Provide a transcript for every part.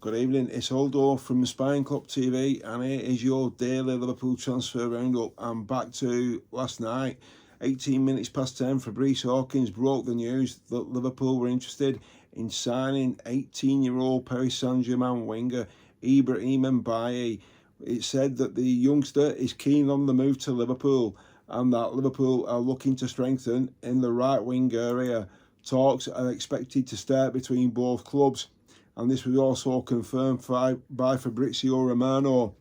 Good evening, it's Aldo from Spine Club TV, and here is your daily Liverpool transfer roundup. I'm back to last night. 18 minutes past 10, Fabrice Hawkins broke the news that Liverpool were interested in signing 18-year-old Paris Saint-Germain winger Ibrahim Mbaye. It said that the youngster is keen on the move to Liverpool and that Liverpool are looking to strengthen in the right wing area. Talks are expected to start between both clubs, and this was also confirmed by Fabrizio Romano.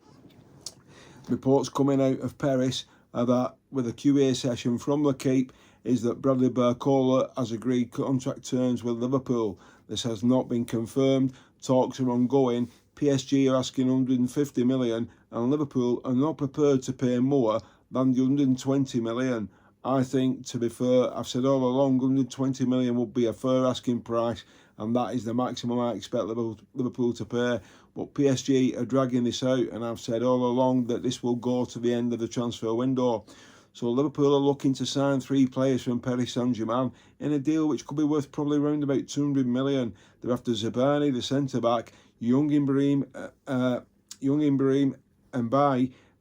Reports coming out of Paris are that with a QA session from the Cape is that Bradley Barcola has agreed contract terms with Liverpool. This has not been confirmed. Talks are ongoing. PSG are asking 150 million and Liverpool are not prepared to pay more than the 120 million. I think, to be fair, I've said all along 120 million would be a fair asking price, and that is the maximum I expect Liverpool to pay. But PSG are dragging this out, and I've said all along that this will go to the end of the transfer window. So Liverpool are looking to sign 3 players from Paris Saint-Germain in a deal which could be worth probably around about 200 million. They're after Zabani, the centre-back, young Ibrahim Mbaye,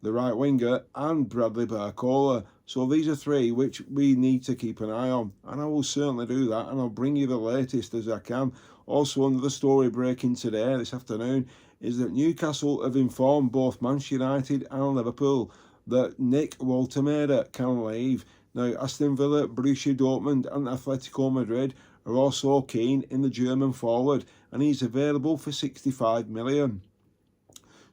the right winger, and Bradley Barcola. So these are 3 which we need to keep an eye on, and I will certainly do that, and I'll bring you the latest as I can. Also, another story breaking today, this afternoon, is that Newcastle have informed both Manchester United and Liverpool that Nick Woltemade can leave. Now, Aston Villa, Borussia Dortmund and Atletico Madrid are also keen in the German forward, and he's available for 65 million.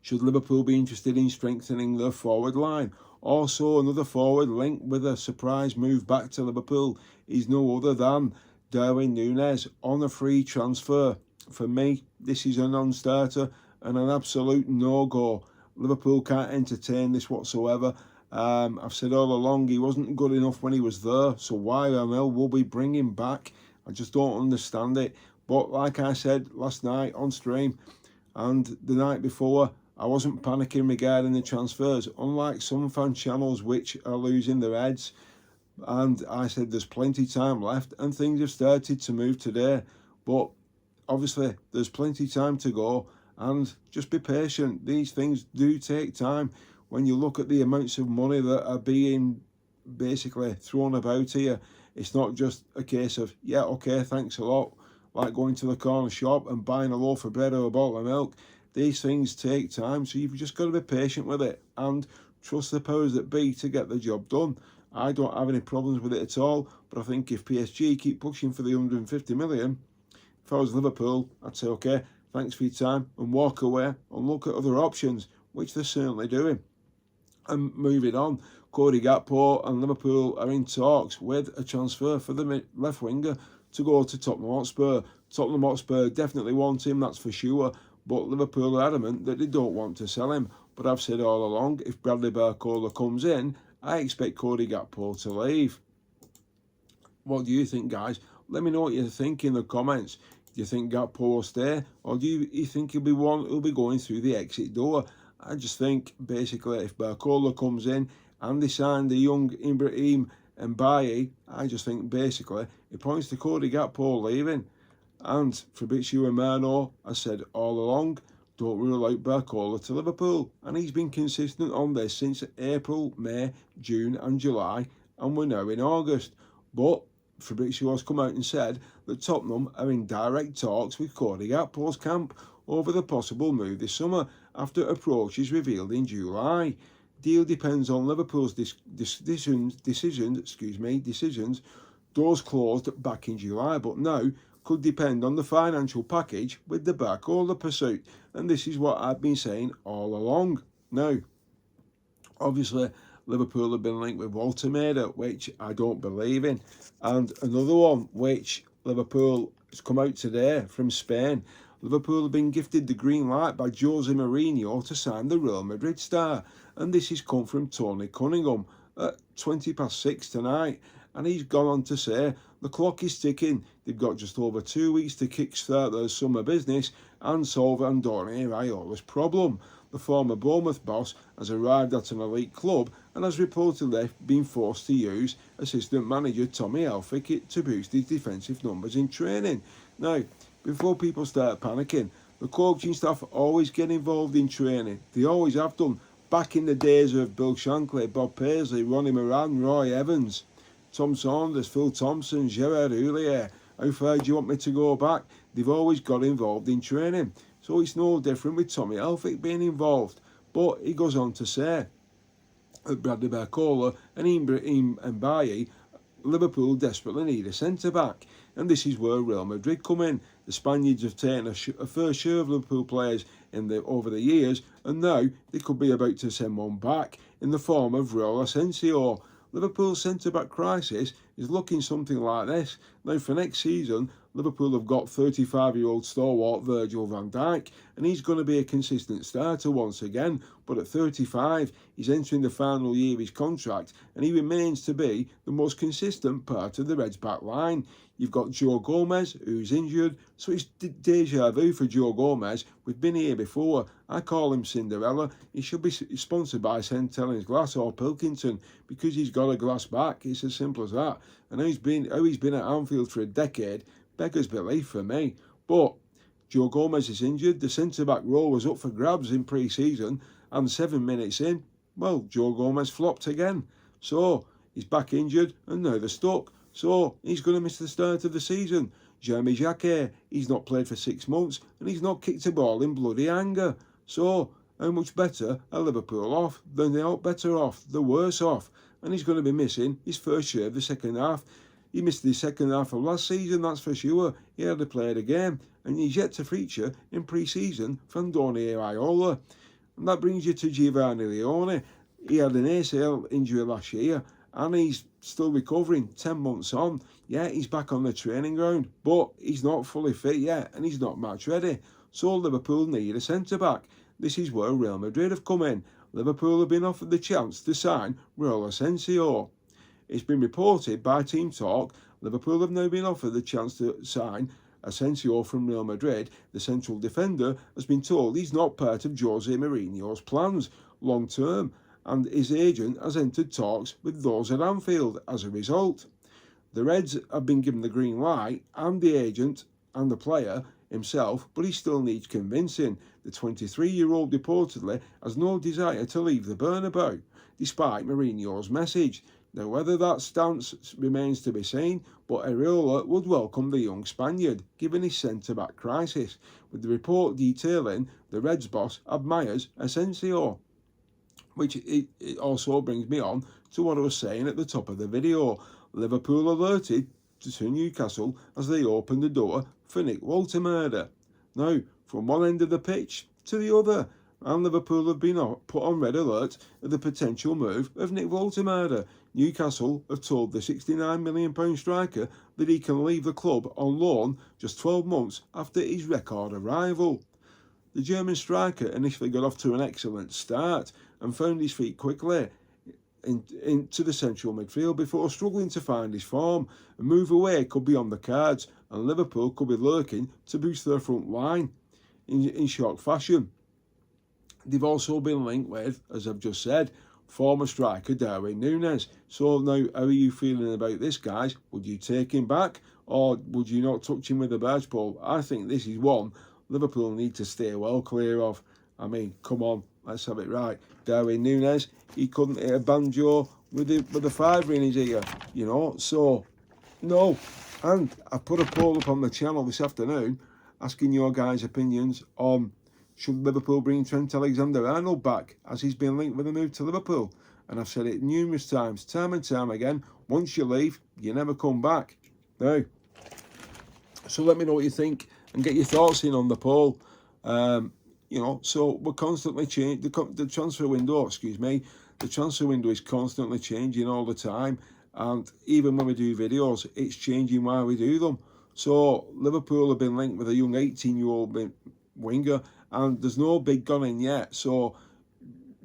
Should Liverpool be interested in strengthening their forward line? Also, another forward linked with a surprise move back to Liverpool is no other than Darwin Núñez on a free transfer. For me, this is a non-starter and an absolute no-go. Liverpool can't entertain this whatsoever. I've said all along he wasn't good enough when he was there, so why on hell will we bring him back? I just don't understand it. But like I said last night on stream and the night before, I wasn't panicking regarding the transfers, unlike some fan channels which are losing their heads. And I said there's plenty time left and things have started to move today. But obviously there's plenty time to go, and just be patient. These things do take time. When you look at the amounts of money that are being basically thrown about here, it's not just a case of, yeah, okay, thanks a lot, like going to the corner shop and buying a loaf of bread or a bottle of milk. These things take time, so you've just got to be patient with it and trust the powers that be to get the job done. I don't have any problems with it at all, but I think if PSG keep pushing for the 150 million, if I was Liverpool, I'd say, okay, thanks for your time, and walk away and look at other options, which they're certainly doing. And moving on, Cody Gakpo and Liverpool are in talks with a transfer for the left winger to go to Tottenham Hotspur. Tottenham Hotspur definitely want him, that's for sure, but Liverpool are adamant that they don't want to sell him. But I've said all along, if Bradley Barcola comes in, I expect Cody Gakpo to leave. What do you think, guys? Let me know what you think in the comments. Do you think Gakpo will stay, or do you think he'll be one who'll be going through the exit door? I just think, basically, if Barcola comes in and they sign the young Ibrahim Mbaye, I just think, basically, it points to Cody Gakpo leaving. And Fabrizio Romano has said all along, don't rule out Barcola to Liverpool. And he's been consistent on this since April, May, June and July, and we're now in August. But Fabrizio has come out and said that Tottenham are in direct talks with Cody Gakpo's camp over the possible move this summer after approaches revealed in July. Deal depends on Liverpool's decisions. Doors closed back in July, but now could depend on the financial package with the Barcola pursuit, and this is what I've been saying all along. Now, obviously, Liverpool have been linked with Woltemade, which I don't believe in, and another one which Liverpool has come out today from Spain. Liverpool have been gifted the green light by Jose Mourinho to sign the Real Madrid star, and this has come from Tony Cunningham at 6:20 tonight, and he's gone on to say the clock is ticking. They've got just over 2 weeks to kickstart their summer business and solve Andoni Iraiola's problem. The former Bournemouth boss has arrived at an elite club and has reportedly been forced to use assistant manager Tommy Elphick to boost his defensive numbers in training. Now, before people start panicking, The coaching staff always get involved in training. They always have done. Back in the days of Bill Shankly, Bob Paisley, Ronnie Moran, Roy Evans, Tom Saunders, Phil Thompson, Gerard Houllier. How far do you want me to go back? They've always got involved in training. So it's no different with Tommy Elphick being involved. But he goes on to say that Bradley Barcola and Ibrahim Mbaye, Liverpool desperately need a centre-back. And this is where Real Madrid come in. The Spaniards have taken a fair share of Liverpool players over the years, and now they could be about to send one back in the form of Raul Asensio. Liverpool's centre-back crisis is looking something like this. Now, for next season, Liverpool have got 35-year-old stalwart Virgil van Dijk, and he's going to be a consistent starter once again. But at 35, he's entering the final year of his contract, and he remains to be the most consistent part of the Reds' back line. You've got Joe Gomez, who's injured, so it's deja vu for Joe Gomez. We've been here before. I call him Cinderella. He should be sponsored by St. Helens Glass or Pilkington because he's got a glass back. It's as simple as that. And how he's been at Anfield for a decade beggars belief for me. But Joe Gomez is injured. The centre-back role was up for grabs in pre-season, and 7 minutes in, well, Joe Gomez flopped again. So he's back injured, and now they're stuck. So he's going to miss the start of the season. Jeremy Jacquet, he's not played for 6 months, and he's not kicked a ball in bloody anger. So how much better are Liverpool off? They're not better off, they're worse off. And he's going to be missing his first share of the second half. He missed the second half of last season, that's for sure. He hardly played a game, and he's yet to feature in pre-season for Andoni Iraola. And that brings you to Giovanni Leone. He had an ACL injury last year, and he's still recovering 10 months on. Yeah, he's back on the training ground, but he's not fully fit yet, and he's not match ready. So Liverpool need a centre-back. This is where Real Madrid have come in. Liverpool have been offered the chance to sign Raul Asensio. It's been reported by Team Talk, Liverpool have now been offered the chance to sign Asensio from Real Madrid. The central defender has been told he's not part of Jose Mourinho's plans long term, and his agent has entered talks with those at Anfield as a result. The Reds have been given the green light, and the agent and the player himself, but he still needs convincing. The 23-year-old reportedly has no desire to leave the Bernabeu, despite Mourinho's message. Now, whether that stance remains to be seen, but Iraola would welcome the young Spaniard, given his centre-back crisis, with the report detailing the Reds boss admires Asensio. Which it also brings me on to what I was saying at the top of the video. Liverpool alerted to Newcastle as they opened the door for Nick Woltemade. Now, from one end of the pitch to the other, and Liverpool have been put on red alert at the potential move of Nick Woltemade. Newcastle have told the £69 million striker that he can leave the club on loan just 12 months after his record arrival. The German striker initially got off to an excellent start and found his feet quickly into the central midfield before struggling to find his form. A move away could be on the cards, and Liverpool could be lurking to boost their front line in shock fashion. They've also been linked with, as I've just said, former striker Darwin Núñez. So now, how are you feeling about this, guys? Would you take him back, or would you not touch him with a barge pole? I think this is one Liverpool need to stay well clear of. I mean, come on, let's have it right. Darwin Núñez, he couldn't hit a banjo with a fiver in his ear, you know. So, no. And I put a poll up on the channel this afternoon asking your guys' opinions on should Liverpool bring Trent Alexander-Arnold back, as he's been linked with a move to Liverpool. And I've said it numerous times, time and time again, once you leave, you never come back. Now, so let me know what you think and get your thoughts in on the poll. You know, so we're constantly changing. The transfer window, the transfer window is constantly changing all the time. And even when we do videos, it's changing why we do them. So Liverpool have been linked with a young 18-year-old winger, and there's no big gun in yet. So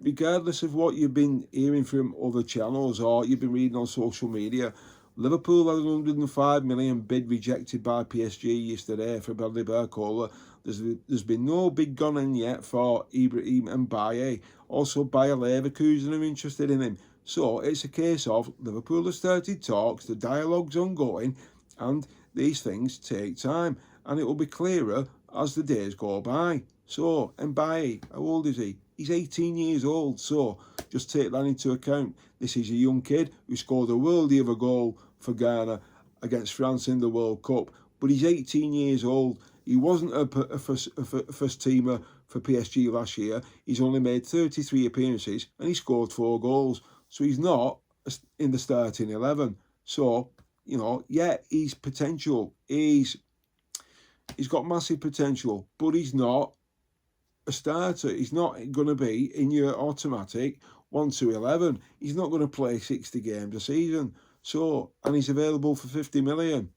regardless of what you've been hearing from other channels or you've been reading on social media, Liverpool had an £105 million bid rejected by PSG yesterday for Bradley Barcola. There's been no big gun in yet for Ibrahim Mbaye. Also, Bayer Leverkusen are interested in him. So it's a case of Liverpool have started talks, the dialogue's ongoing, and these things take time. And it will be clearer as the days go by. So, Mbaye, how old is he? He's 18 years old, so just take that into account. This is a young kid who scored a worldie of a goal for Ghana against France in the World Cup, but he's 18 years old. He wasn't a first teamer for PSG last year. He's only made 33 appearances and he scored 4 goals. So he's not in the starting 11. So, you know, yeah, he's potential. He's got massive potential, but he's not a starter. He's not going to be in your automatic 1 to 11. He's not going to play 60 games a season. So, and he's available for 50 million.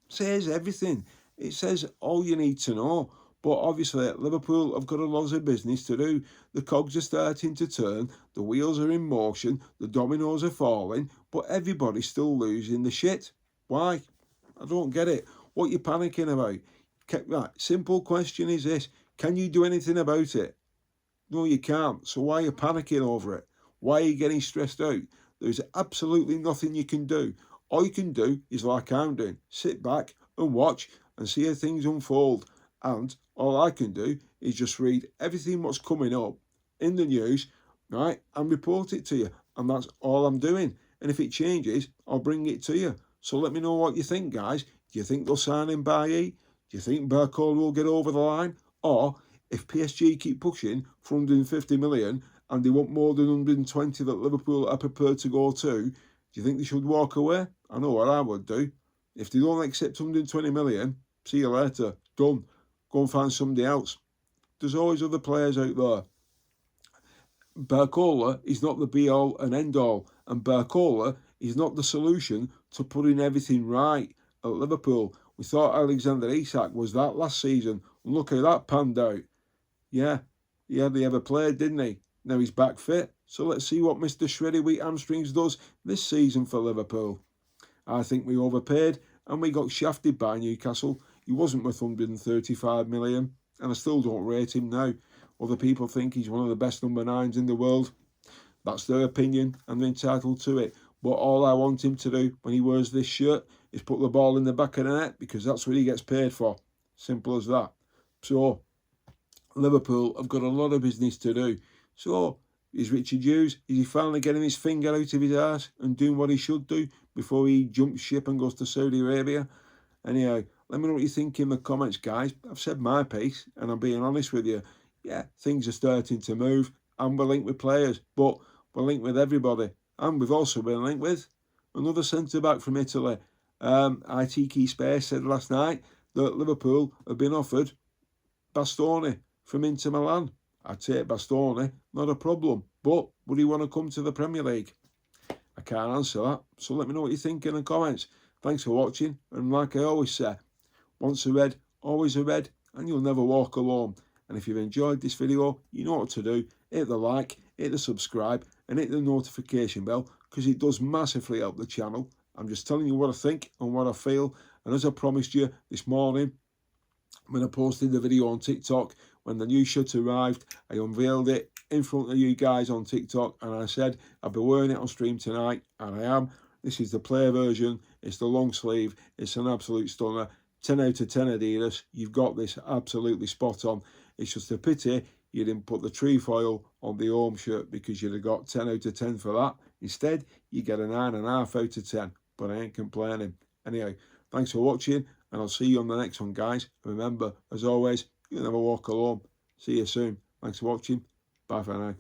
Says everything. It says all you need to know. But obviously, Liverpool have got a lot of business to do. The cogs are starting to turn. The wheels are in motion. The dominoes are falling. But everybody's still losing the shit. Why? I don't get it. What are you panicking about? Right, simple question is this. Can you do anything about it? No, you can't. So why are you panicking over it? Why are you getting stressed out? There's absolutely nothing you can do. All you can do is like I'm doing. Sit back and watch and see how things unfold. And all I can do is just read everything what's coming up in the news, right, and report it to you. And that's all I'm doing. And if it changes, I'll bring it to you. So let me know what you think, guys. Do you think they'll sign Mbaye? Do you think Barcola will get over the line? Or if PSG keep pushing for 150 million and they want more than 120 that Liverpool are prepared to go to, do you think they should walk away? I know what I would do. If they don't accept 120 million, see you later. Done. Go and find somebody else. There's always other players out there. Barcola is not the be-all and end-all. And Barcola is not the solution to putting everything right at Liverpool. We thought Alexander Isak was that last season. Look how that panned out. Yeah, he hardly ever played, didn't he? Now he's back fit. So let's see what Mr. Shreddy Wheat Hamstrings does this season for Liverpool. I think we overpaid and we got shafted by Newcastle. He wasn't worth 135 million and I still don't rate him now. Other people think he's one of the best number 9s in the world. That's their opinion and they're entitled to it. But all I want him to do when he wears this shirt is put the ball in the back of the net because that's what he gets paid for. Simple as that. So, Liverpool have got a lot of business to do. So, is Richard Hughes, is he finally getting his finger out of his arse and doing what he should do before he jumps ship and goes to Saudi Arabia? Anyhow, let me know what you think in the comments, guys. I've said my piece and I'm being honest with you. Yeah, things are starting to move and we're linked with players, but we're linked with everybody. And we've also been linked with another centre-back from Italy. ITK Space said last night that Liverpool have been offered Bastoni from Inter Milan. I'd take Bastoni, not a problem. But would he want to come to the Premier League? I can't answer that. So let me know what you think in the comments. Thanks for watching. And like I always say, once a red, always a red, and you'll never walk alone. And if you've enjoyed this video, you know what to do. Hit the like, hit the subscribe, and hit the notification bell because it does massively help the channel. I'm just telling you what I think and what I feel. And as I promised you this morning, when I posted the video on TikTok, when the new shirt arrived, I unveiled it in front of you guys on TikTok and I said I'll be wearing it on stream tonight, and I am. This is the player version. It's the long sleeve. It's an absolute stunner. 10 out of 10 Adidas. You've got this absolutely spot on. It's just a pity you didn't put the trefoil on the home shirt because you'd have got 10 out of 10 for that. Instead, you get a 9.5 out of 10. But I ain't complaining. Anyway, thanks for watching and I'll see you on the next one, guys. Remember, as always, you'll never walk alone. See you soon. Thanks for watching. Bye for now.